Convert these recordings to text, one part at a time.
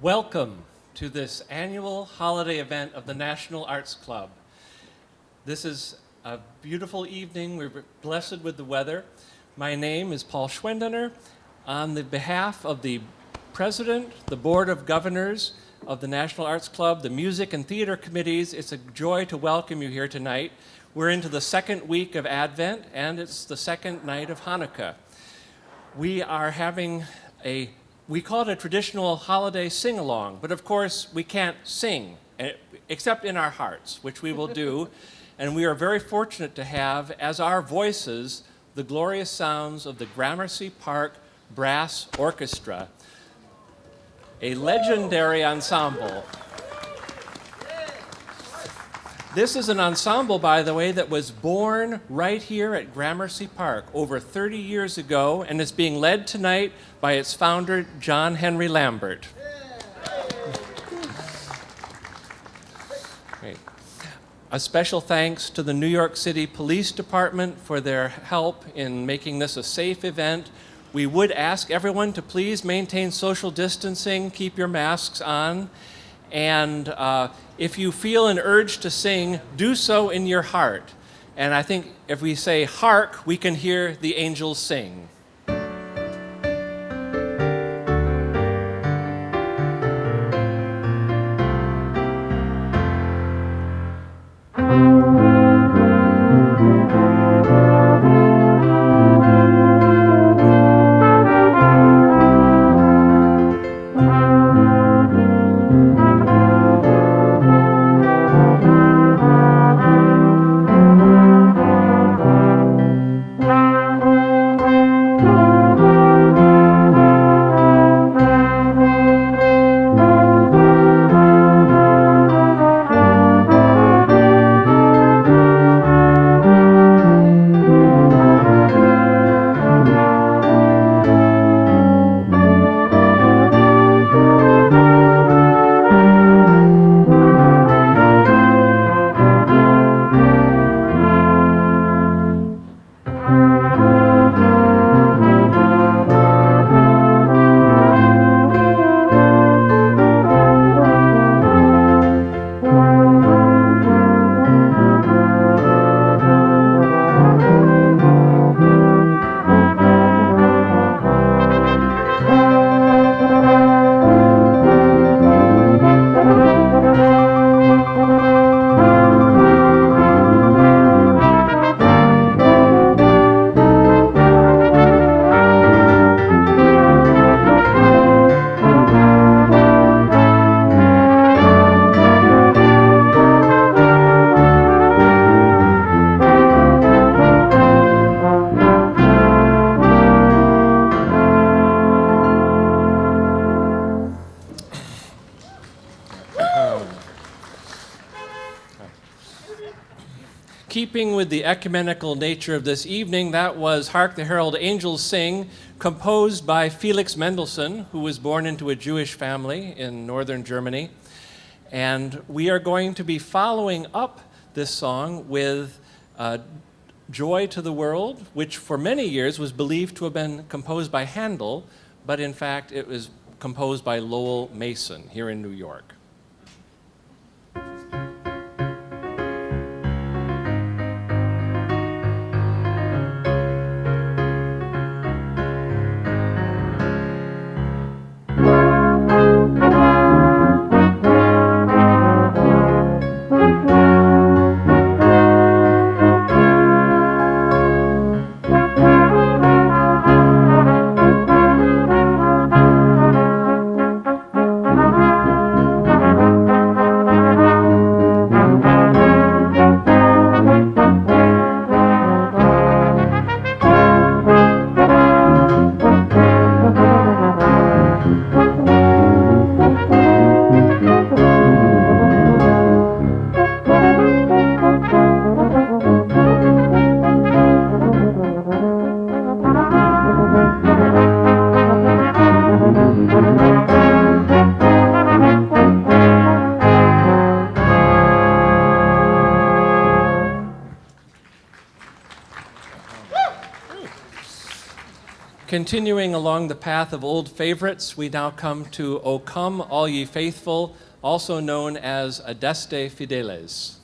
Welcome to this annual holiday event of the National Arts Club. This is a beautiful evening. We're blessed with the weather. My name is Paul Schwendener. On the behalf of the President, the Board of Governors of the National Arts Club, the Music and Theater Committees, it's a joy to welcome you here tonight. We're into the second week of Advent, and it's the second night of Hanukkah. We are having we call it a traditional holiday sing-along, but of course we can't sing, except in our hearts, which we will do. And we are very fortunate to have, as our voices, the glorious sounds of the Gramercy Park Brass Orchestra, a legendary ensemble. This is an ensemble, by the way, that was born right here at Gramercy Park over 30 years ago, and is being led tonight by its founder, John Henry Lambert. Great. A special thanks to the New York City Police Department for their help in making this a safe event. We would ask everyone to please maintain social distancing, keep your masks on, and if you feel an urge to sing, do so in your heart. And I think if we say Hark, we can hear the angels sing. Keeping with the ecumenical nature of this evening, that was Hark, the Herald, Angels Sing, composed by Felix Mendelssohn, who was born into a Jewish family in northern Germany. And we are going to be following up this song with Joy to the World, which for many years was believed to have been composed by Handel, but in fact it was composed by Lowell Mason here in New York. Continuing along the path of old favorites, we now come to O Come, All Ye Faithful, also known as Adeste Fideles.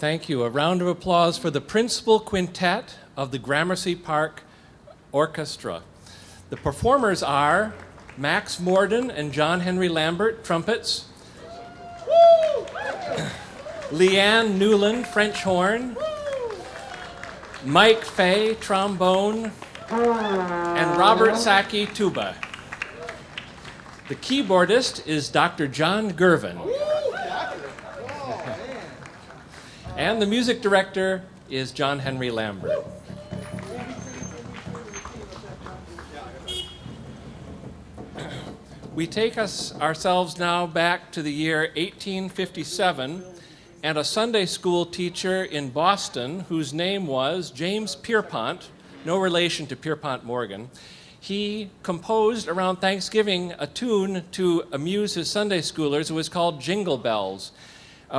Thank you. A round of applause for the principal quintet of the Gramercy Park Orchestra. The performers are Max Morden and John Henry Lambert, trumpets. Leanne Newland, French horn. Mike Fay, trombone. And Robert Sacchi, tuba. The keyboardist is Dr. John Gervin. And the music director is John Henry Lambert. We take ourselves now back to the year 1857, and a Sunday school teacher in Boston, whose name was James Pierpont, no relation to Pierpont Morgan, he composed around Thanksgiving a tune to amuse his Sunday schoolers. It was called Jingle Bells.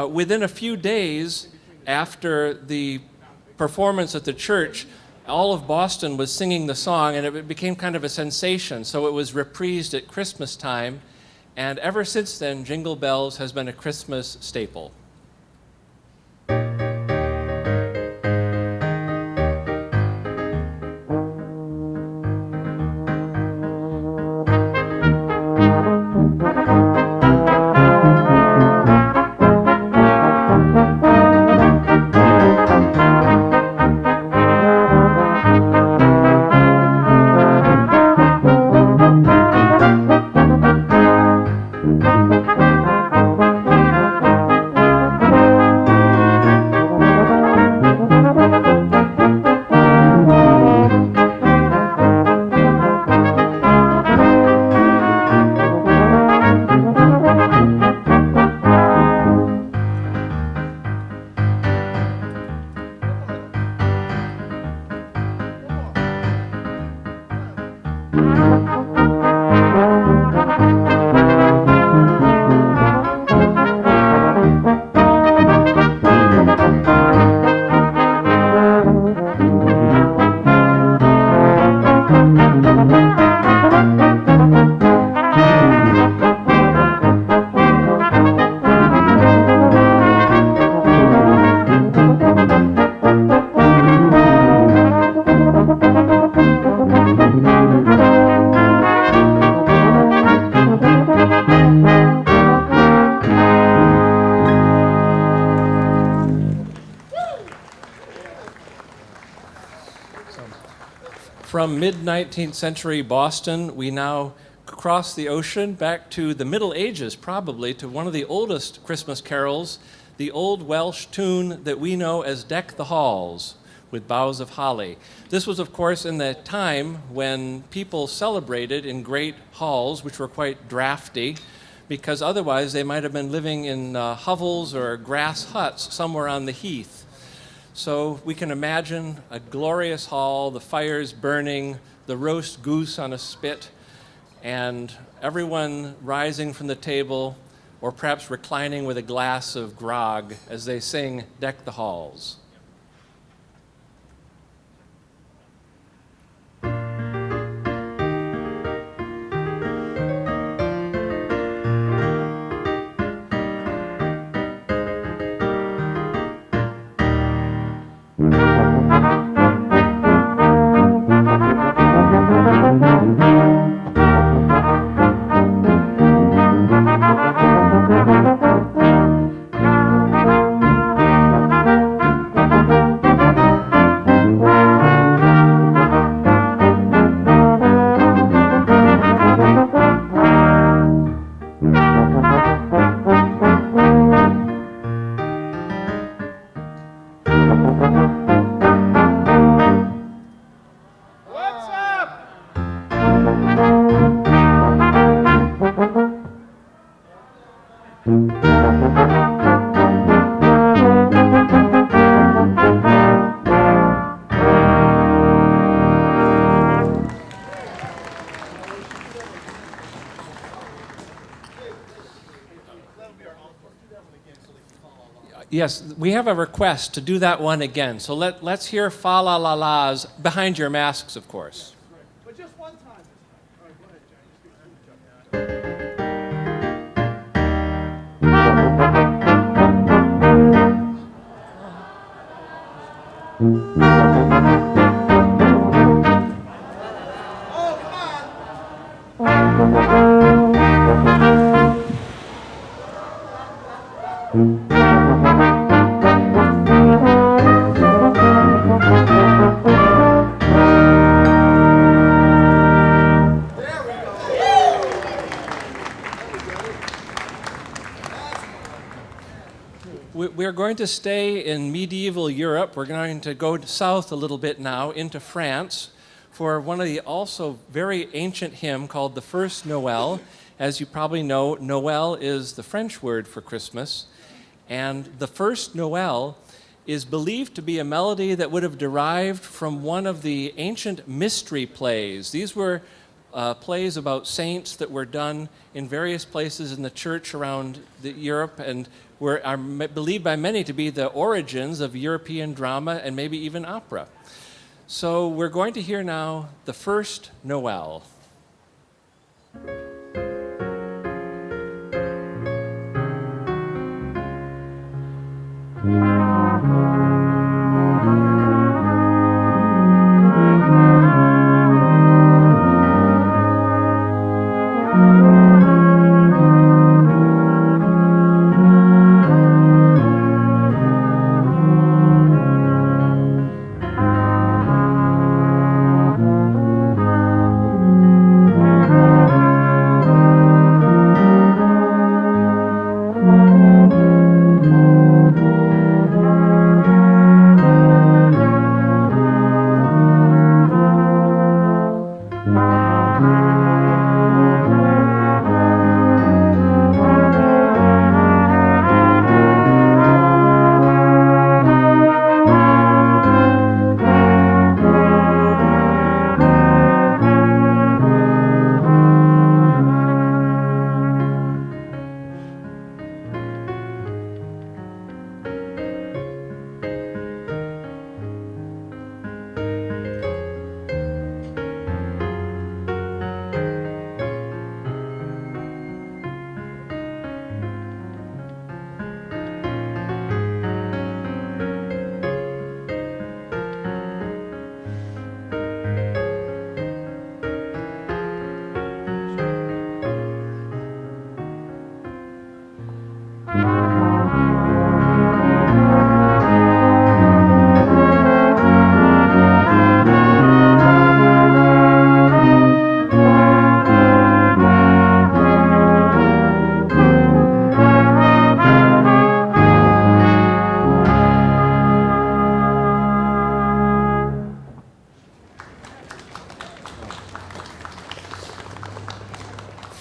Within a few days after the performance at the church, all of Boston was singing the song, and it became kind of a sensation. So it was reprised at Christmas time, and ever since then, Jingle Bells has been a Christmas staple. From mid-19th century Boston, we now cross the ocean back to the Middle Ages, probably, to one of the oldest Christmas carols, the old Welsh tune that we know as Deck the Halls with Boughs of Holly. This was, of course, in the time when people celebrated in great halls, which were quite drafty, because otherwise they might have been living in hovels or grass huts somewhere on the heath. So we can imagine a glorious hall, the fires burning, the roast goose on a spit, and everyone rising from the table or perhaps reclining with a glass of grog as they sing Deck the Halls. Yes, we have a request to do that one again. So let's hear fa la la la's behind your masks, of course. But just one time this time. All right, go ahead, Johnny. Oh, come on. We're going to stay in medieval Europe. We're going to go south a little bit now into France for one of the also very ancient hymn called the First Noel. As you probably know, Noel is the French word for Christmas. And the First Noel is believed to be a melody that would have derived from one of the ancient mystery plays. These were plays about saints that were done in various places in the church around Europe and are believed by many to be the origins of European drama and maybe even opera. So we're going to hear now the First Noel.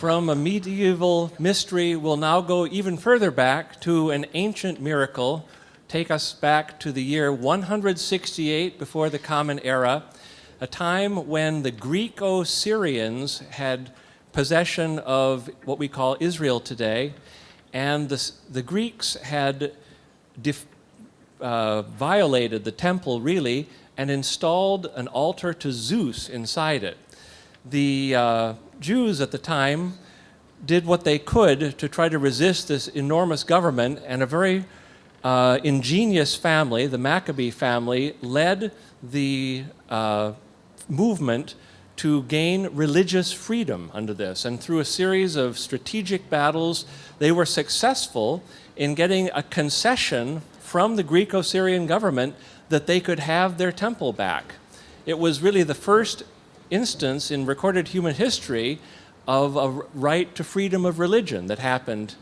From a medieval mystery, we'll now go even further back to an ancient miracle, take us back to the year 168 before the Common Era, a time when the Greco-Syrians had possession of what we call Israel today, and the Greeks had violated the temple, really, and installed an altar to Zeus inside it. The Jews at the time did what they could to try to resist this enormous government, and a very ingenious family, the Maccabee family, led the movement to gain religious freedom under this. And through a series of strategic battles, they were successful in getting a concession from the Greco-Syrian government that they could have their temple back. It was really the first instance in recorded human history of a right to freedom of religion that happened.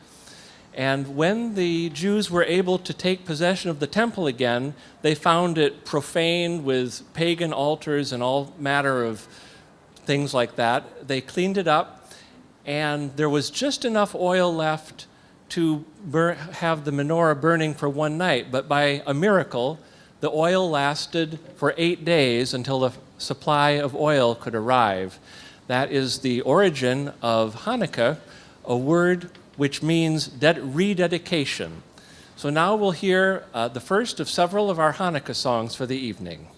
And when the Jews were able to take possession of the temple again, they found it profaned with pagan altars and all manner of things like that. They cleaned it up, and there was just enough oil left to have the menorah burning for one night. But by a miracle, the oil lasted for 8 days until the supply of oil could arrive. That is the origin of Hanukkah, a word which means rededication. So now we'll hear the first of several of our Hanukkah songs for the evening.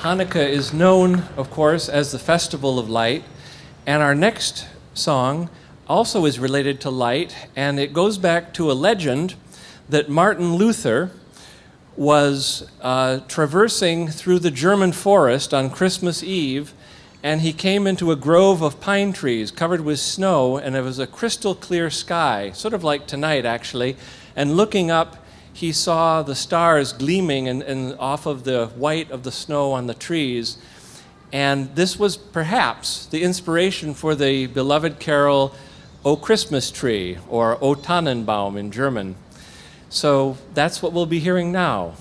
Hanukkah is known, of course, as the Festival of Light, and our next song also is related to light, and it goes back to a legend that Martin Luther was traversing through the German forest on Christmas Eve, and he came into a grove of pine trees covered with snow, and it was a crystal clear sky, sort of like tonight, actually, and looking up, he saw the stars gleaming and off of the white of the snow on the trees. And this was perhaps the inspiration for the beloved carol, O Christmas Tree, or O Tannenbaum in German. So that's what we'll be hearing now.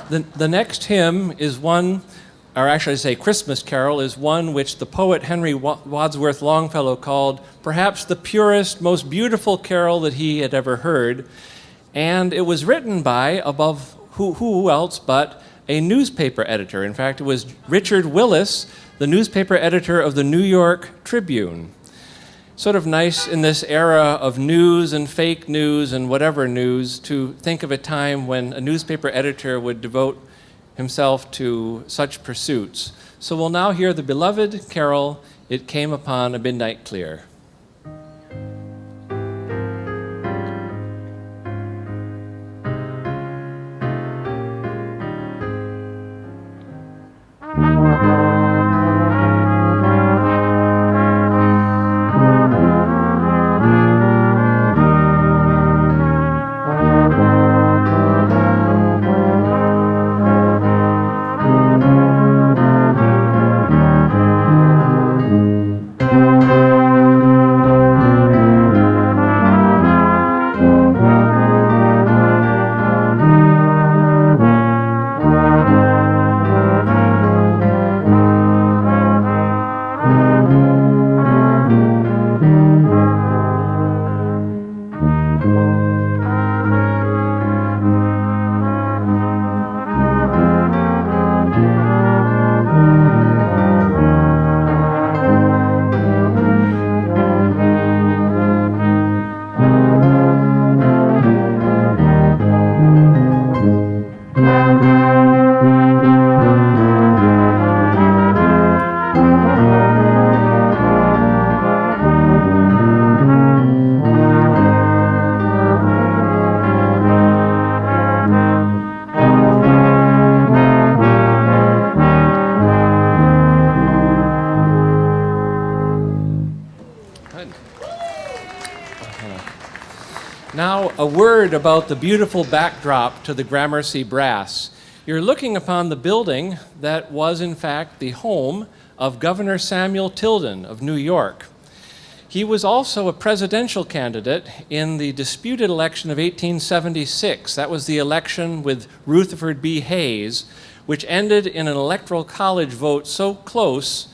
The next hymn is one, or actually I say Christmas carol, is one which the poet Henry Wadsworth Longfellow called perhaps the purest, most beautiful carol that he had ever heard. And it was written by, above who else but a newspaper editor. In fact, it was Richard Willis, the newspaper editor of the New York Tribune. Sort of nice in this era of news and fake news and whatever news to think of a time when a newspaper editor would devote himself to such pursuits. So we'll now hear the beloved carol, It Came Upon a Midnight Clear. Now, a word about the beautiful backdrop to the Gramercy Brass. You're looking upon the building that was, in fact, the home of Governor Samuel Tilden of New York. He was also a presidential candidate in the disputed election of 1876. That was the election with Rutherford B. Hayes, which ended in an electoral college vote so close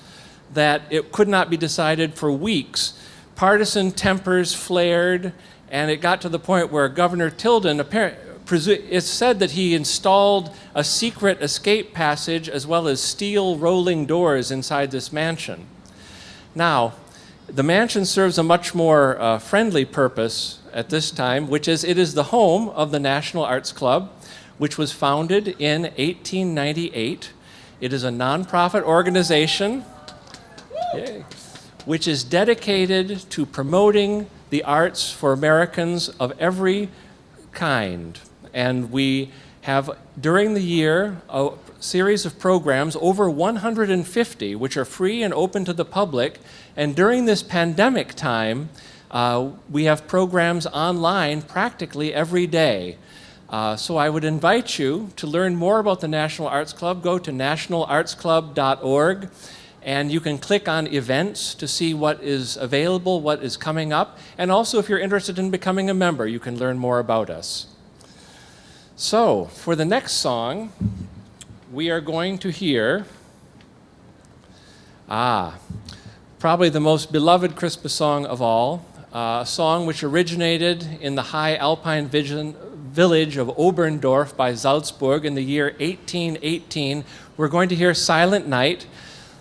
that it could not be decided for weeks. Partisan tempers flared, and it got to the point where Governor Tilden, it's said that he installed a secret escape passage as well as steel rolling doors inside this mansion. Now, the mansion serves a much more friendly purpose at this time, which is it is the home of the National Arts Club, which was founded in 1898. It is a nonprofit organization, which is dedicated to promoting the arts for Americans of every kind. And we have, during the year, a series of programs, over 150, which are free and open to the public. And during this pandemic time, we have programs online practically every day. So I would invite you to learn more about the National Arts Club. Go to nationalartsclub.org. And you can click on events to see what is available, what is coming up. And also, if you're interested in becoming a member, you can learn more about us. So, for the next song, we are going to hear, probably the most beloved Christmas song of all, a song which originated in the high alpine village of Oberndorf by Salzburg in the year 1818. We're going to hear Silent Night.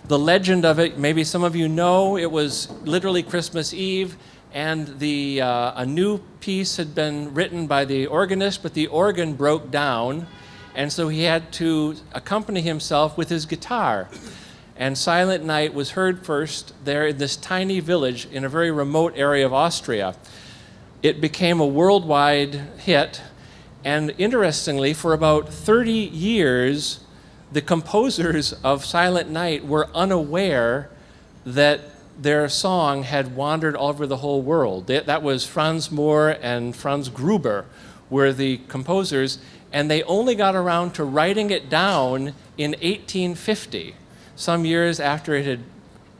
The legend of it, maybe some of you know, it was literally Christmas Eve, and a new piece had been written by the organist, but the organ broke down, and so he had to accompany himself with his guitar. And Silent Night was heard first there in this tiny village in a very remote area of Austria. It became a worldwide hit, and interestingly, for about 30 years, the composers of Silent Night were unaware that their song had wandered all over the whole world. That was Franz Mohr and Franz Gruber were the composers, and they only got around to writing it down in 1850, some years after it had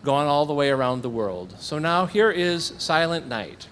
gone all the way around the world. So now here is Silent Night.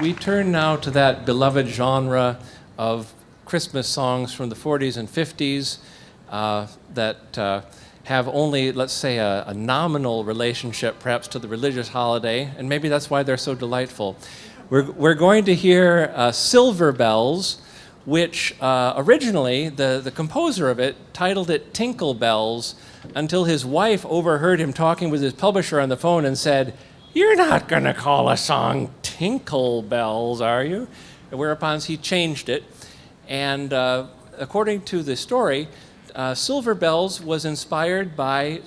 we turn now to that beloved genre of Christmas songs from the 40s and 50s that have only, let's say, a nominal relationship perhaps to the religious holiday, and maybe that's why they're so delightful. We're going to hear Silver Bells, which originally, the composer of it titled it Tinkle Bells, until his wife overheard him talking with his publisher on the phone and said, "You're not going to call a song Tinkle Bells, are you?" Whereupon he changed it. And according to the story, Silver Bells was inspired by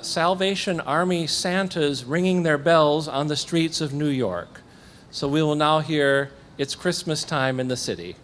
Salvation Army Santas ringing their bells on the streets of New York. So we will now hear It's Christmas Time in the City.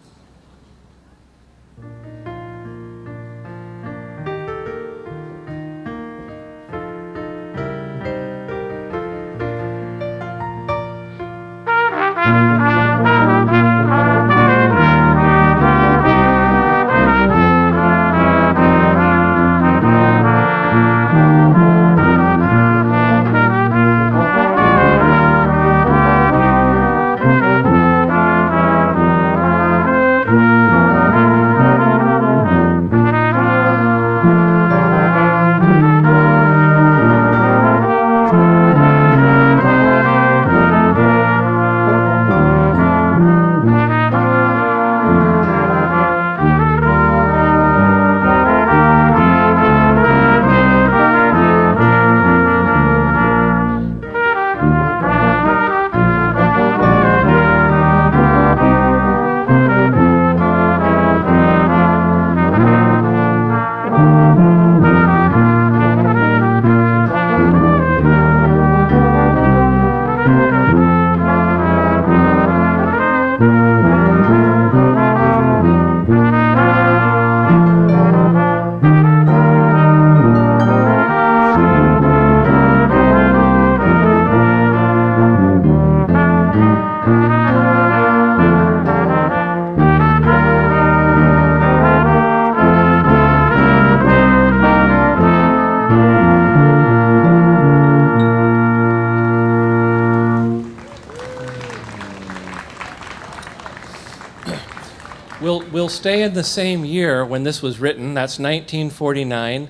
We'll stay in the same year when this was written, that's 1949,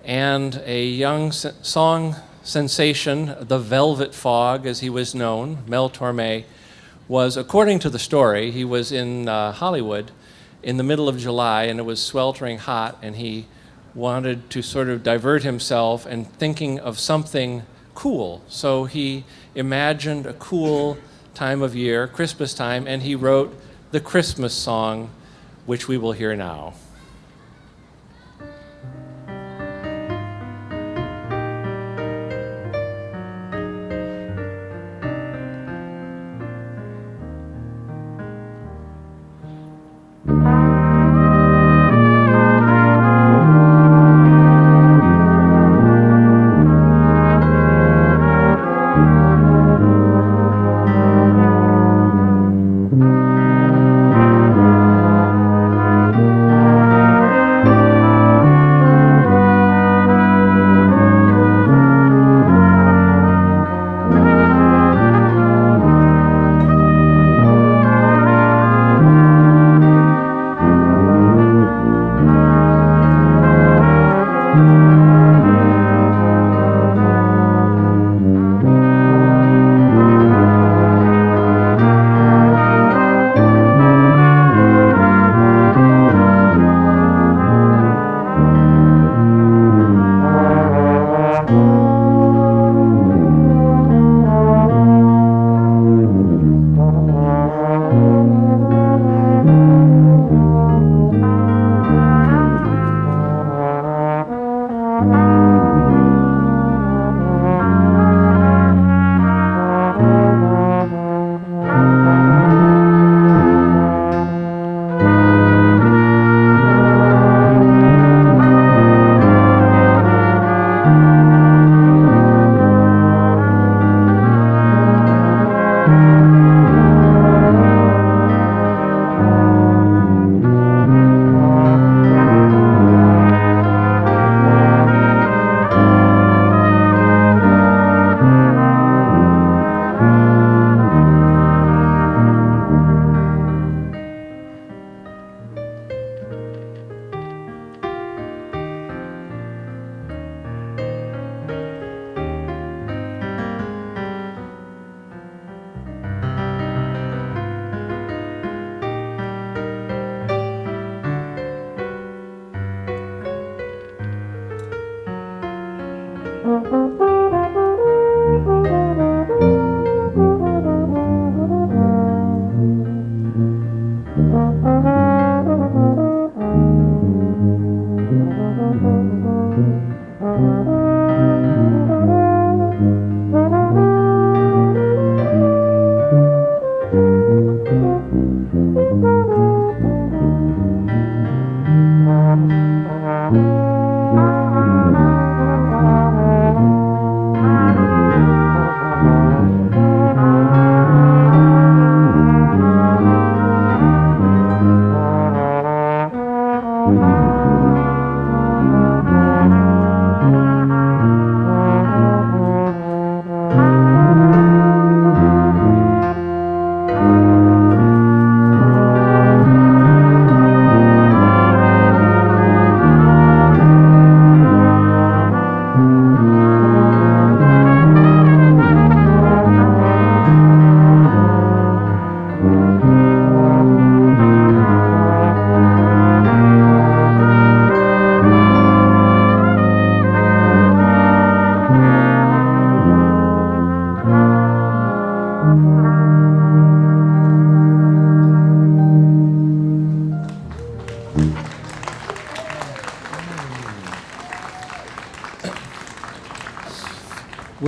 and a young song sensation, the Velvet Fog, as he was known, Mel Torme, was, according to the story, he was in Hollywood in the middle of July, and it was sweltering hot, and he wanted to sort of divert himself and thinking of something cool. So he imagined a cool time of year, Christmas time, and he wrote the Christmas song, which we will hear now.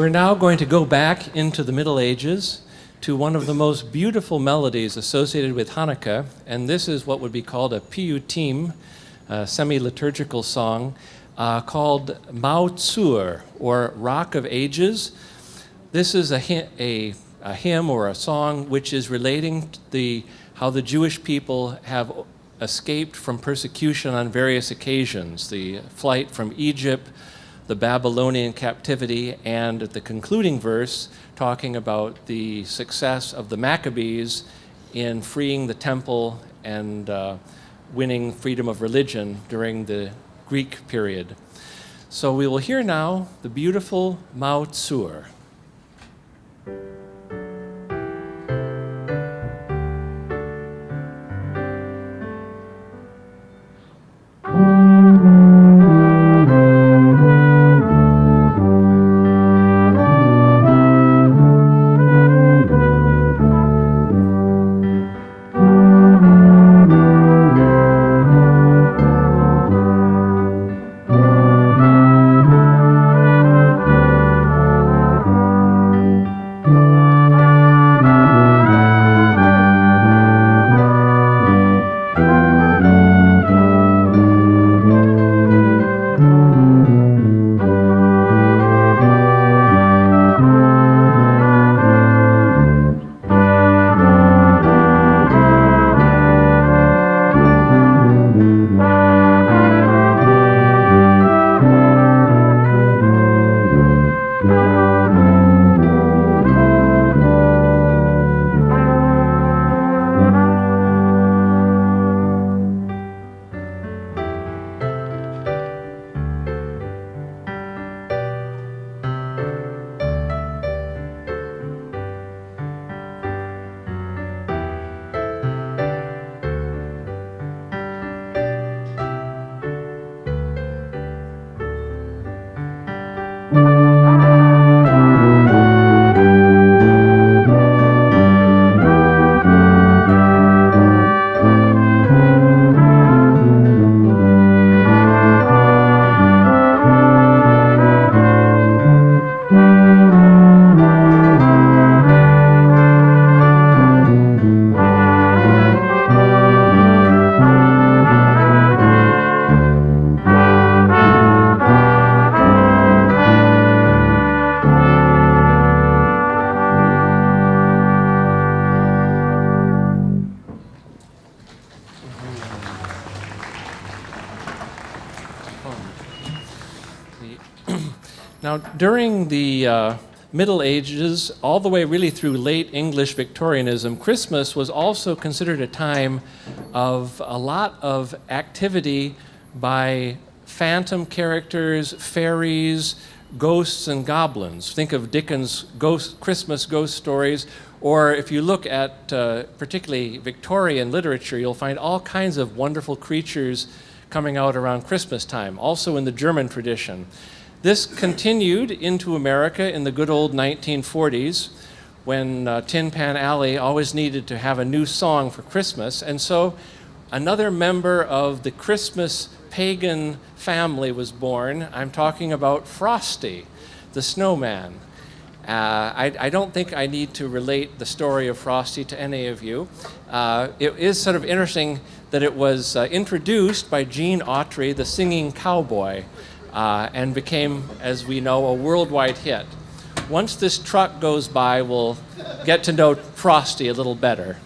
We're now going to go back into the Middle Ages to one of the most beautiful melodies associated with Hanukkah, and this is what would be called a piyutim, a semi-liturgical song, called Tsur, or Rock of Ages. This is a hymn or a song which is relating to how the Jewish people have escaped from persecution on various occasions, the flight from Egypt, the Babylonian captivity, and at the concluding verse, talking about the success of the Maccabees in freeing the temple and winning freedom of religion during the Greek period. So we will hear now the beautiful Tsur. Now, during the Middle Ages, all the way really through late English Victorianism, Christmas was also considered a time of a lot of activity by phantom characters, fairies, ghosts, and goblins. Think of Dickens' Christmas ghost stories, or if you look at particularly Victorian literature, you'll find all kinds of wonderful creatures coming out around Christmas time, also in the German tradition. This continued into America in the good old 1940s, when Tin Pan Alley always needed to have a new song for Christmas. And so another member of the Christmas pagan family was born. I'm talking about Frosty, the snowman. I don't think I need to relate the story of Frosty to any of you. It is sort of interesting that it was introduced by Gene Autry, the singing cowboy, and became, as we know, a worldwide hit. Once this truck goes by, we'll get to know Frosty a little better.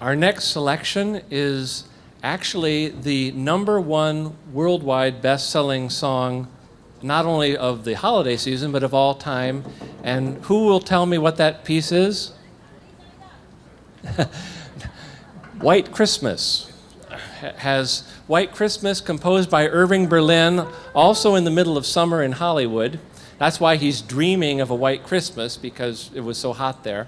Our next selection is actually the #1 worldwide best-selling song, not only of the holiday season, but of all time. And who will tell me what that piece is? White Christmas. Has White Christmas, composed by Irving Berlin, also in the middle of summer in Hollywood. That's why he's dreaming of a white Christmas, because it was so hot there.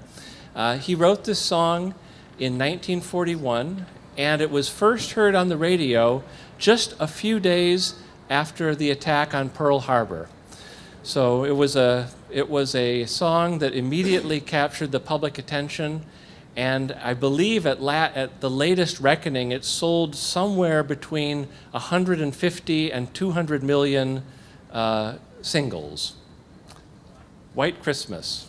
He wrote this song in 1941, and it was first heard on the radio just a few days after the attack on Pearl Harbor. So it was a song that immediately captured the public attention, and I believe at the latest reckoning, it sold somewhere between 150 and 200 million singles. White Christmas.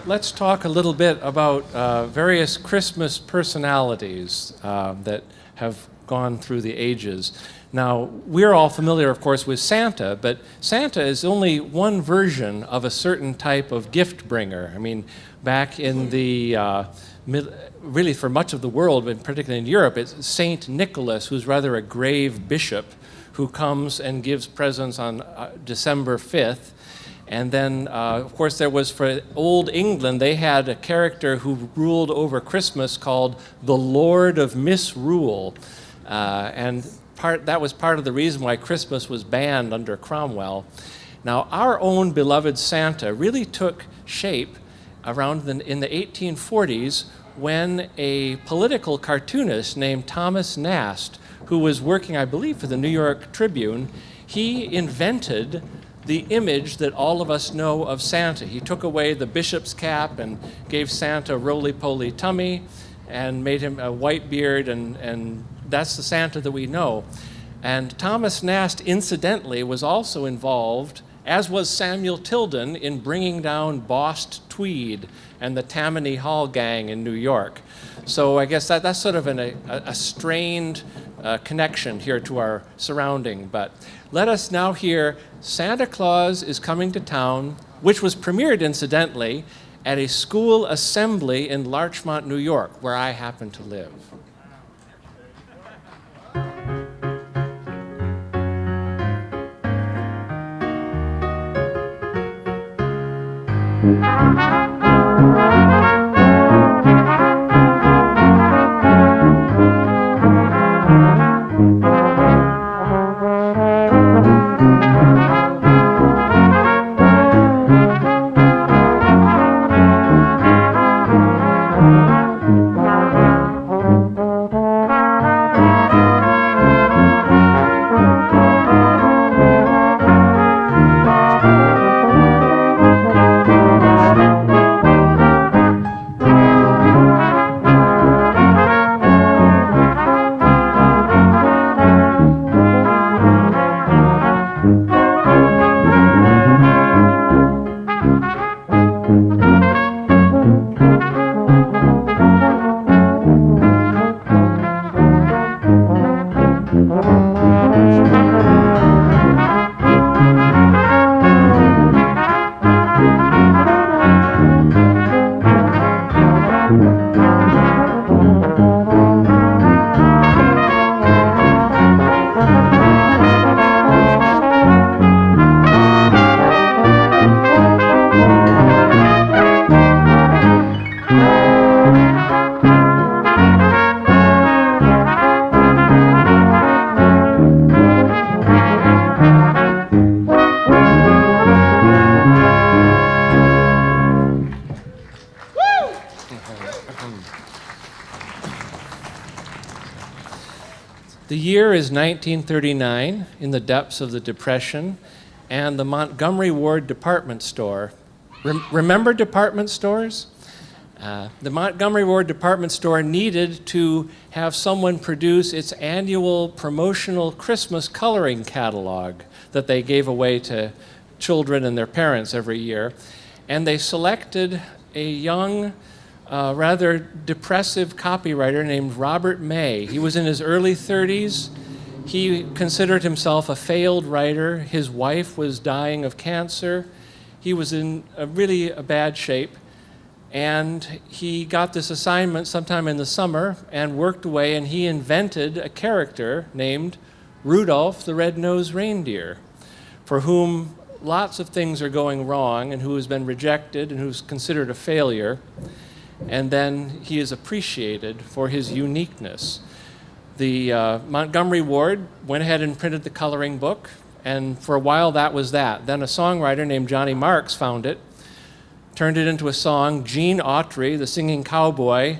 Let's talk a little bit about various Christmas personalities that have gone through the ages. Now, we're all familiar, of course, with Santa, but Santa is only one version of a certain type of gift bringer. I mean, back in the, really for much of the world, but particularly in Europe, it's Saint Nicholas, who's rather a grave bishop, who comes and gives presents on December 5th. And then, of course, there was, for Old England, they had a character who ruled over Christmas called the Lord of Misrule. And that was part of the reason why Christmas was banned under Cromwell. Now, our own beloved Santa really took shape around in the 1840s when a political cartoonist named Thomas Nast, who was working, I believe, for the New York Tribune, he invented the image that all of us know of Santa. He took away the bishop's cap and gave Santa a roly-poly tummy and made him a white beard, and that's the Santa that we know. And Thomas Nast, incidentally, was also involved as was Samuel Tilden in bringing down Bost Tweed and the Tammany Hall Gang in New York. So I guess that's sort of a strained connection here to our surrounding. But let us now hear Santa Claus is Coming to Town, which was premiered, incidentally, at a school assembly in Larchmont, New York, where I happen to live. The year is 1939, in the depths of the Depression, and the Montgomery Ward department store. Remember department stores? The Montgomery Ward department store needed to have someone produce its annual promotional Christmas coloring catalog that they gave away to children and their parents every year. And they selected a young, rather depressive copywriter named Robert May. He was in his early 30s. He considered himself a failed writer. His wife was dying of cancer. He was in really bad shape. And he got this assignment sometime in the summer and worked away, and he invented a character named Rudolph the Red-Nosed Reindeer, for whom lots of things are going wrong and who has been rejected and who's considered a failure. And then he is appreciated for his uniqueness. The Montgomery Ward went ahead and printed the coloring book, and for a while that was that. Then a songwriter named Johnny Marks found it, turned it into a song. Gene Autry, the singing cowboy,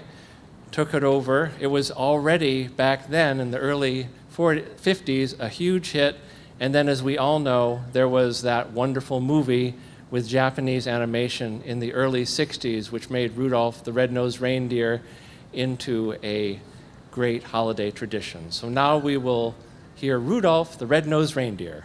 took it over. It was already back then in the early 50s a huge hit, and then as we all know, there was that wonderful movie with Japanese animation in the early 60s, which made Rudolph the Red-Nosed Reindeer into a great holiday tradition. So now we will hear Rudolph the Red-Nosed Reindeer.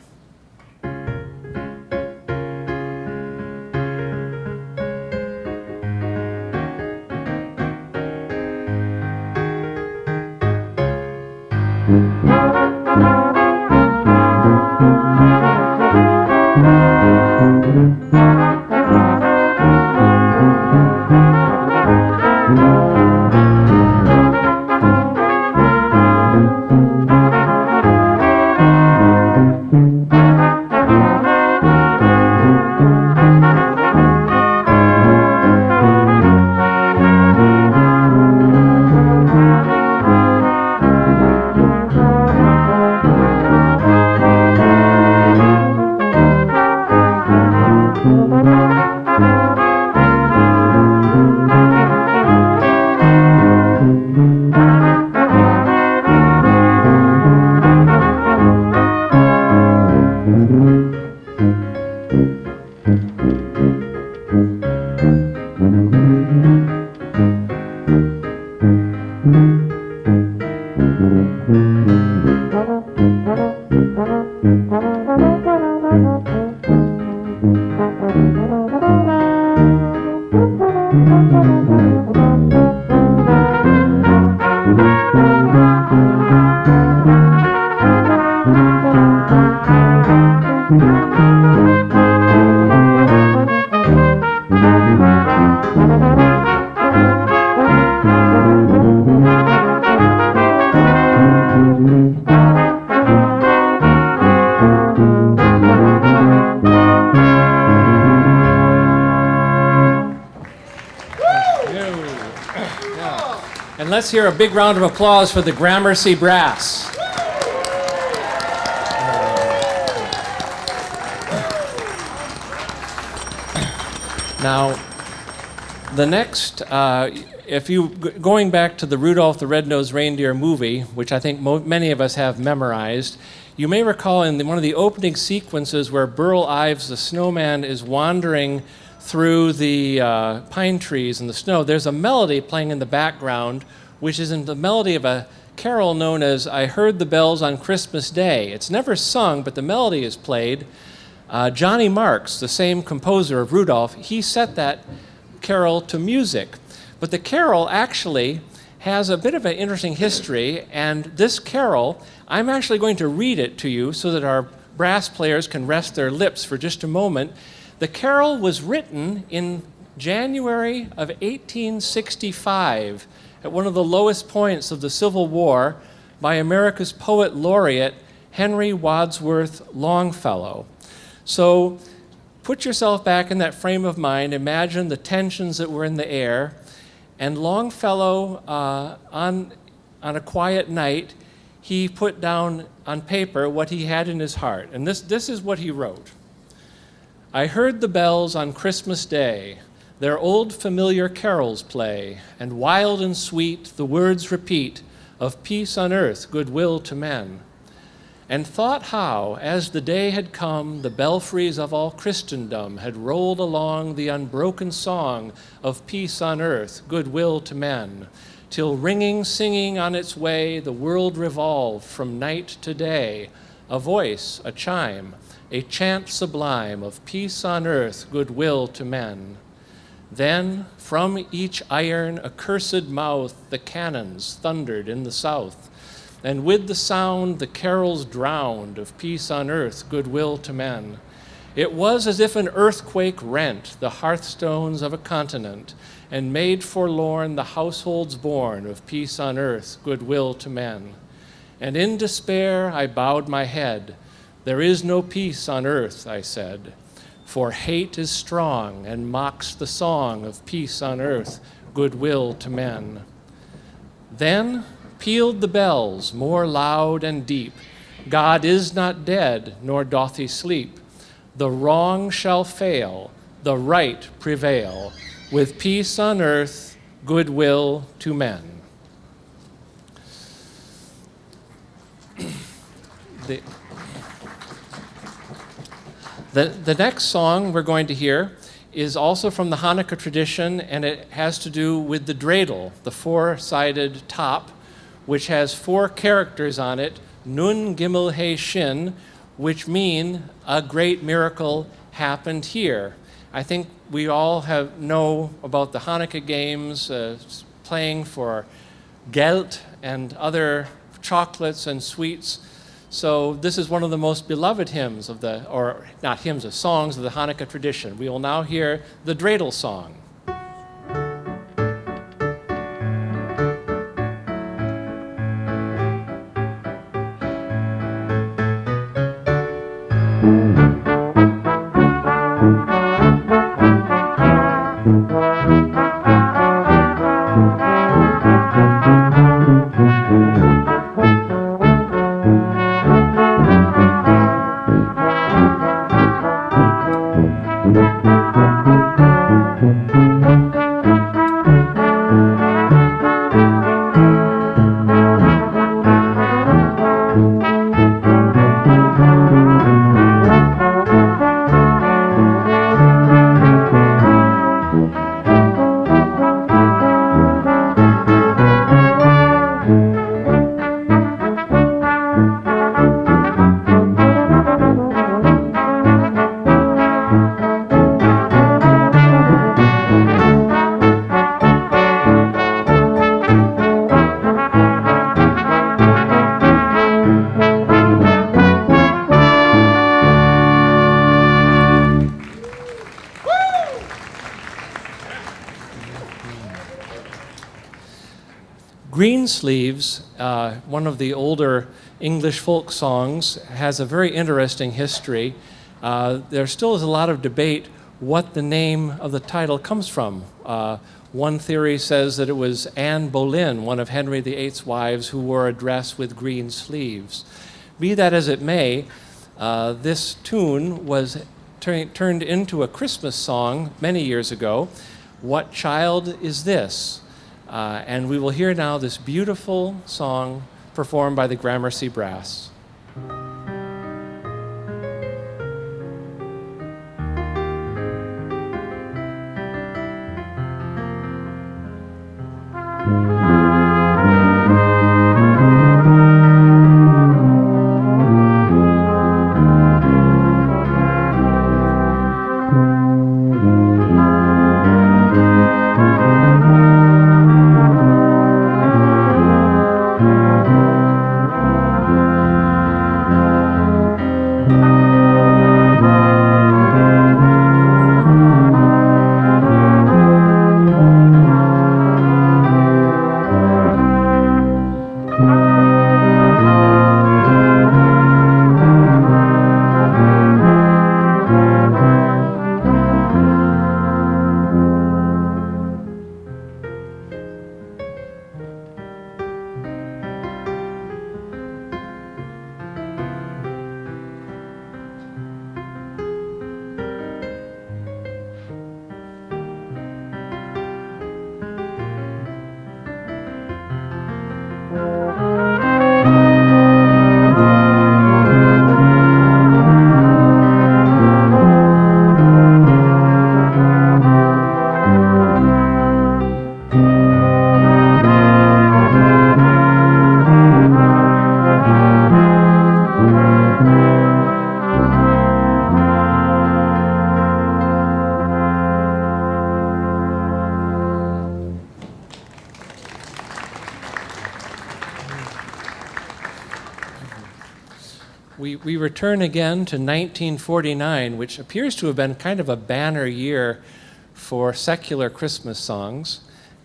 let's hear a big round of applause for the Gramercy Brass. Now, the next, if you going back to the Rudolph the Red-Nosed Reindeer movie, which I think many of us have memorized, you may recall in one of the opening sequences where Burl Ives the snowman is wandering through the pine trees and the snow, there's a melody playing in the background, which is in the melody of a carol known as I Heard the Bells on Christmas Day. It's never sung, but the melody is played. Johnny Marks, the same composer of Rudolph, he set that carol to music. But the carol actually has a bit of an interesting history, and this carol, I'm actually going to read it to you so that our brass players can rest their lips for just a moment. The carol was written in January of 1865, at one of the lowest points of the Civil War, by America's poet laureate, Henry Wadsworth Longfellow. So put yourself back in that frame of mind, imagine the tensions that were in the air, and Longfellow, on a quiet night, he put down on paper what he had in his heart. And this is what he wrote. I heard the bells on Christmas Day, their old familiar carols play, and wild and sweet the words repeat of peace on earth, goodwill to men. And thought how, as the day had come, the belfries of all Christendom had rolled along the unbroken song of peace on earth, goodwill to men, till ringing, singing on its way, the world revolved from night to day, a voice, a chime, a chant sublime of peace on earth, goodwill to men. Then, from each iron, accursed mouth, the cannons thundered in the south, and with the sound the carols drowned of peace on earth, goodwill to men. It was as if an earthquake rent the hearthstones of a continent and made forlorn the households born of peace on earth, goodwill to men. And in despair I bowed my head. There is no peace on earth, I said, for hate is strong and mocks the song of peace on earth, goodwill to men. Then pealed the bells more loud and deep. God is not dead, nor doth he sleep. The wrong shall fail, the right prevail, with peace on earth, goodwill to men. The next song we're going to hear is also from the Hanukkah tradition, and it has to do with the Dreidel, the four-sided top, which has four characters on it, Nun Gimel He Shin, which mean a great miracle happened here. I think we all know about the Hanukkah games, playing for gelt and other chocolates and sweets. So this is one of the most beloved hymns of songs of the Hanukkah tradition. We will now hear the Dreidel song. Greensleeves, one of the older English folk songs, has a very interesting history. There still is a lot of debate what the name of the title comes from. One theory says that it was Anne Boleyn, one of Henry VIII's wives, who wore a dress with green sleeves. Be that as it may, this tune was turned into a Christmas song many years ago. What Child Is This? And we will hear now this beautiful song performed by the Gramercy Brass. We return again to 1949, which appears to have been kind of a banner year for secular Christmas songs.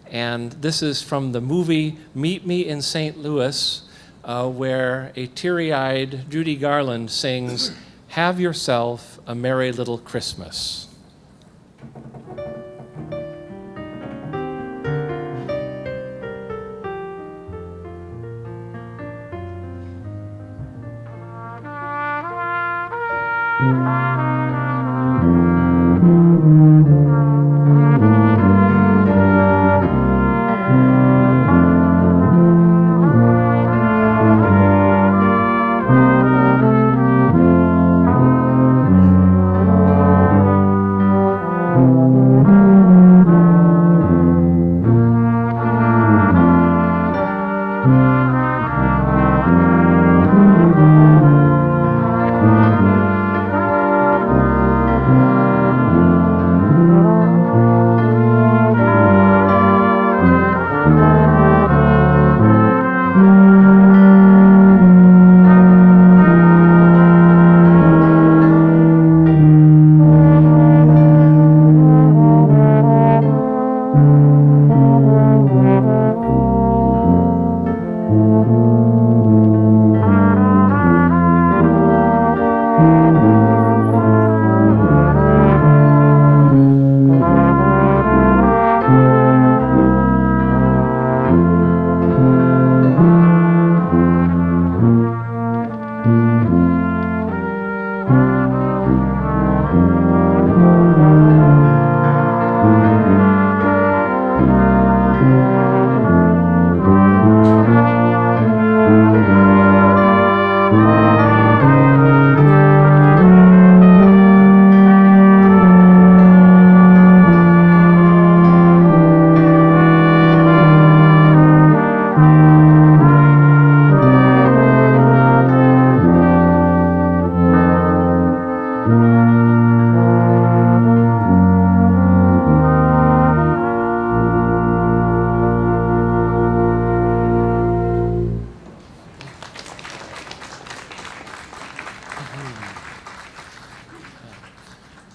And this is from the movie Meet Me in St. Louis, where a teary-eyed Judy Garland sings, "Have Yourself a Merry Little Christmas."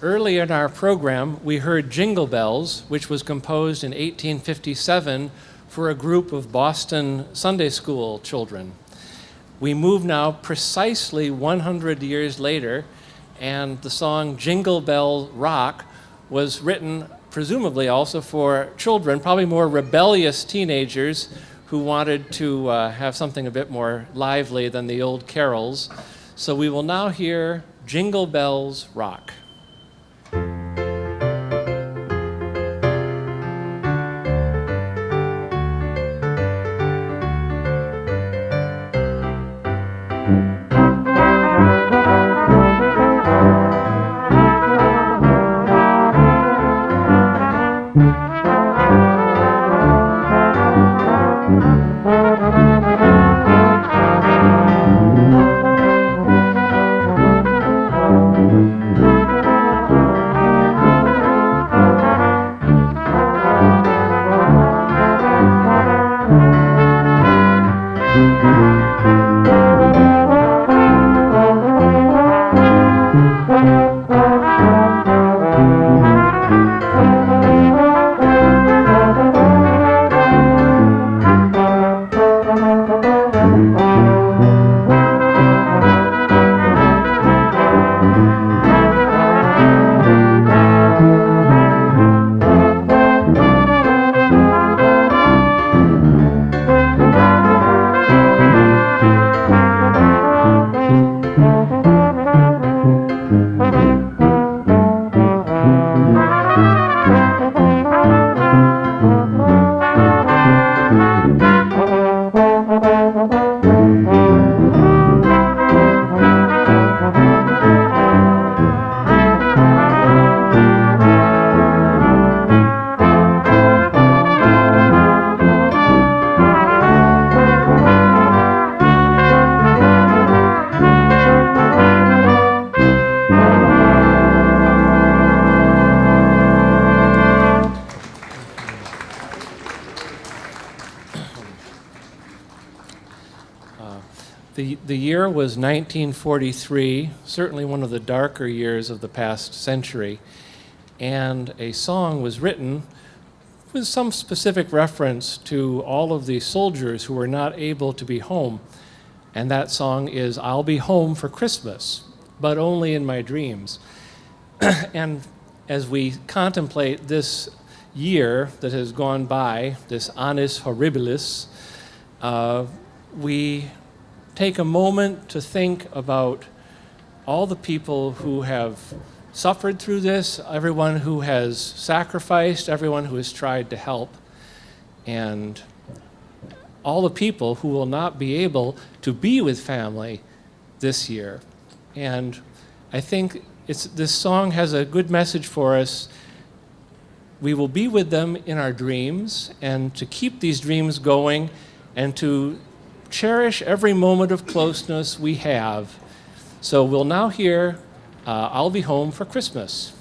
Early in our program, we heard Jingle Bells, which was composed in 1857 for a group of Boston Sunday school children. We move now precisely 100 years later, and the song Jingle Bell Rock was written presumably also for children, probably more rebellious teenagers who wanted to have something a bit more lively than the old carols. So we will now hear Jingle Bells Rock. The year was 1943, certainly one of the darker years of the past century, and a song was written with some specific reference to all of the soldiers who were not able to be home. And that song is "I'll Be Home for Christmas, but only in my dreams." And as we contemplate this year that has gone by, this annus horribilis, we take a moment to think about all the people who have suffered through this, everyone who has sacrificed, everyone who has tried to help, and all the people who will not be able to be with family this year. And I think this song has a good message for us. We will be with them in our dreams, and to keep these dreams going and to cherish every moment of closeness we have. So we'll now hear "I'll Be Home for Christmas."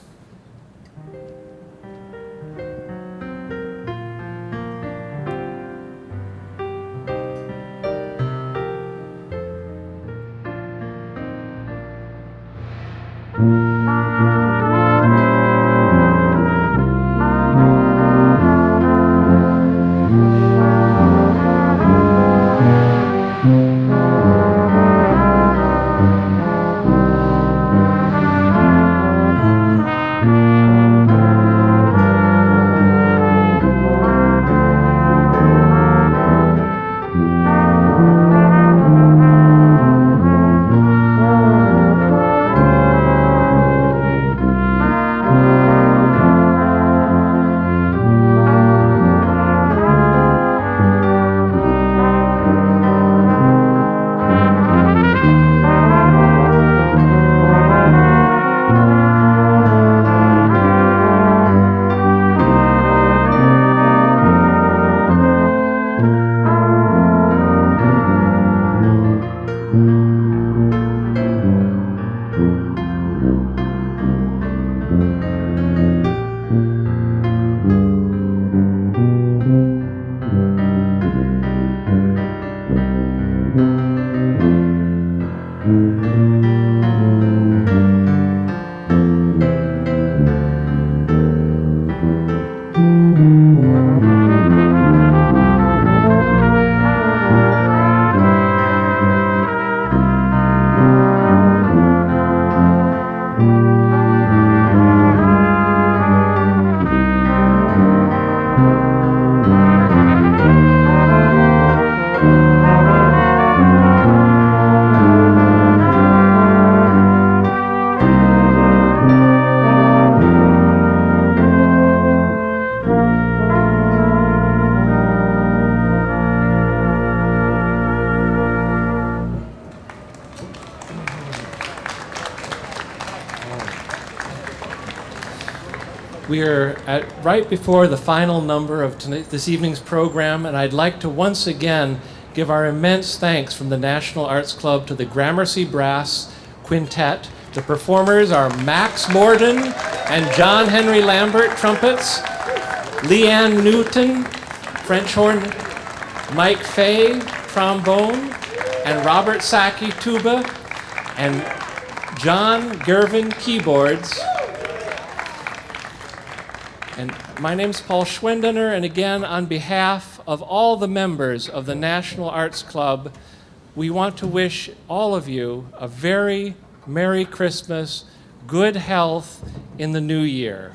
We are right before the final number of this evening's program, and I'd like to once again give our immense thanks from the National Arts Club to the Gramercy Brass Quintet. The performers are Max Morden and John Henry Lambert, trumpets, Leanne Newton, French horn, Mike Fay, trombone, and Robert Sacchi, tuba, and John Gervin, keyboards. And my name's Paul Schwendener, and again, on behalf of all the members of the National Arts Club, we want to wish all of you a very Merry Christmas, good health in the new year.